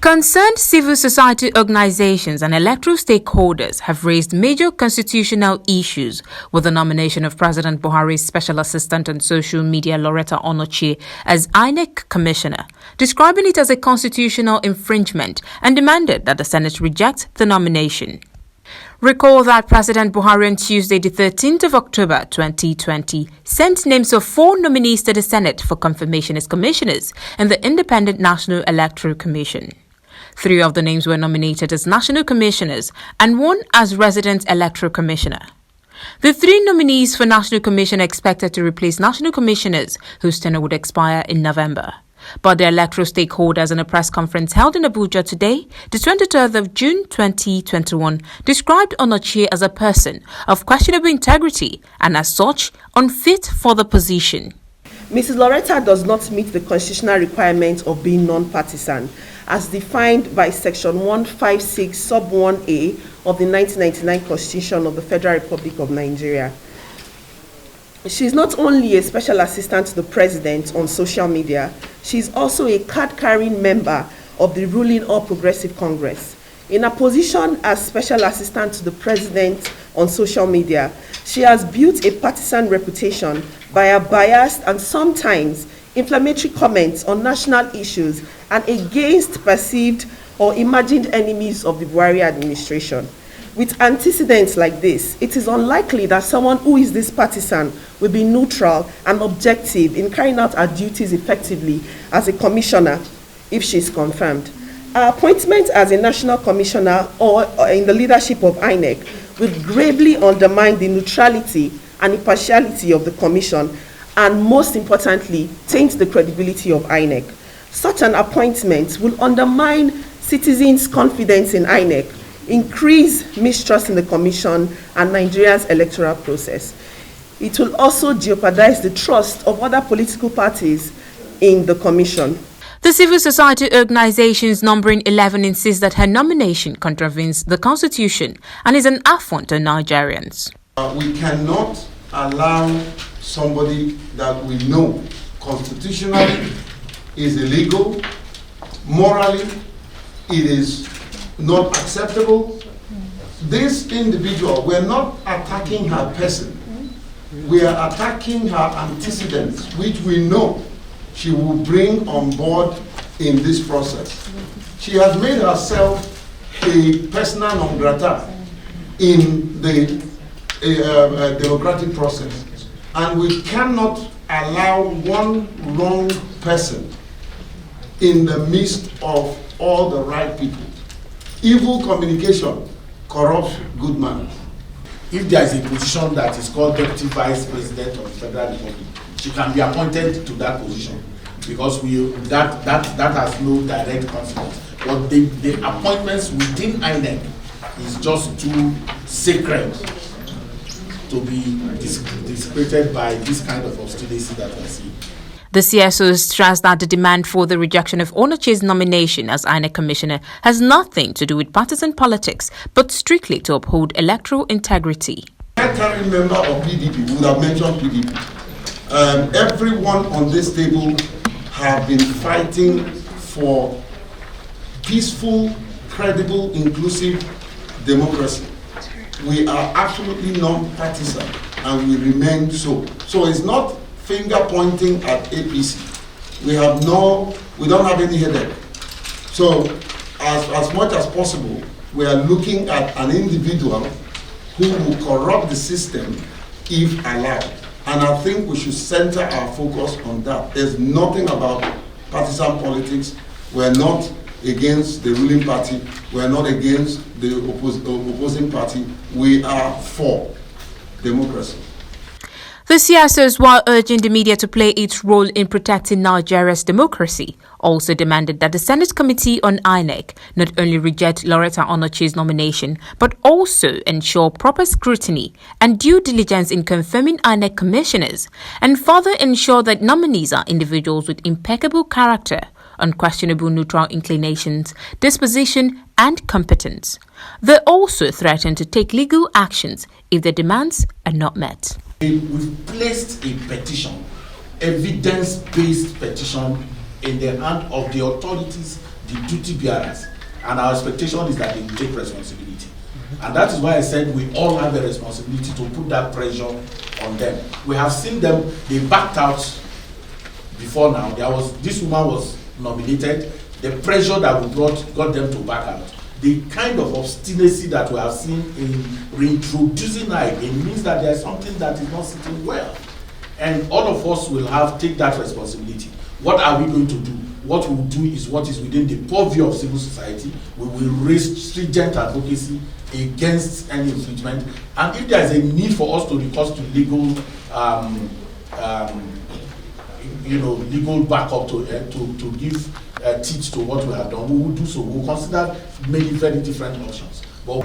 Concerned civil society organizations and electoral stakeholders have raised major constitutional issues with the nomination of President Buhari's Special Assistant on Social Media, Loretta Onochie, as INEC Commissioner, describing it as a constitutional infringement and demanded that the Senate reject the nomination. Recall that President Buhari on Tuesday, the 13th of October 2020, sent names of 4 nominees to the Senate for confirmation as commissioners in the Independent National Electoral Commission. 3 of the names were nominated as national commissioners and 1 as resident electoral commissioner. The 3 nominees for national commission are expected to replace national commissioners whose tenure would expire in November. But the electoral stakeholders in a press conference held in Abuja today, the 23rd of June 2021, described Onochie as a person of questionable integrity and as such unfit for the position. Mrs. Loretta does not meet the constitutional requirement of being non-partisan, as defined by Section 156 Sub 1A of the 1999 Constitution of the Federal Republic of Nigeria. She is not only a special assistant to the president on social media, she is also a card-carrying member of the ruling All Progressive Congress. In her position as special assistant to the president on social media, she has built a partisan reputation by her biased and sometimes inflammatory comments on national issues and against perceived or imagined enemies of the Buhari administration. With antecedents like this, it is unlikely that someone who is this partisan will be neutral and objective in carrying out her duties effectively as a commissioner if she is confirmed. Her appointment as a national commissioner or in the leadership of INEC will gravely undermine the neutrality and impartiality of the commission and, most importantly, taint the credibility of INEC. Such an appointment will undermine citizens' confidence in INEC, increase mistrust in the Commission and Nigeria's electoral process. It will also jeopardize the trust of other political parties in the Commission. The civil society organizations numbering 11 insist that her nomination contravenes the Constitution and is an affront to Nigerians. We cannot allow somebody that we know constitutionally is illegal, morally it is not acceptable. This individual, we're not attacking her person. We are attacking her antecedents, which we know she will bring on board in this process. She has made herself a persona non grata in the democratic process. And we cannot allow one wrong person in the midst of all the right people. Evil communication corrupts good manners. If there is a position that is called Deputy Vice President of the Federal Republic, she can be appointed to that position because that has no direct consequence. But the appointments within INEC is just too sacred to be dissipated by this kind of hostility that we see. The CSOs stressed that the demand for the rejection of Onochie's nomination as INEC Commissioner has nothing to do with partisan politics, but strictly to uphold electoral integrity. Every member of PDP would have mentioned PDP. Everyone on this table have been fighting for peaceful, credible, inclusive democracy. We are absolutely non-partisan and we remain so. So it's not finger pointing at APC. We don't have any headache. So as much as possible, we are looking at an individual who will corrupt the system if allowed. And I think we should center our focus on that. There's nothing about partisan politics. We're not against the ruling party. We're not against the opposing party. We are for democracy. The CSOs, while urging the media to play its role in protecting Nigeria's democracy, also demanded that the Senate Committee on INEC not only reject Loretta Onochie's nomination, but also ensure proper scrutiny and due diligence in confirming INEC commissioners, and further ensure that nominees are individuals with impeccable character, unquestionable neutral inclinations, disposition, and competence. They also threaten to take legal actions if their demands are not met. We've placed a petition, evidence-based petition, in the hand of the authorities the duty bearers, and our expectation is that they will take responsibility. And that is why I said we all have a responsibility to put that pressure on them. We have seen them, they backed out before now. This woman was nominated. The pressure that we got them to back out. The kind of obstinacy that we have seen in reintroducing her again means that there is something that is not sitting well. And all of us will take that responsibility. What are we going to do? What we will do is what is within the purview of civil society. We will raise stringent advocacy against any infringement. And if there is a need for us to recourse to legal, legal backup to give teach to what we have done, we will do so. We will consider many very different options. But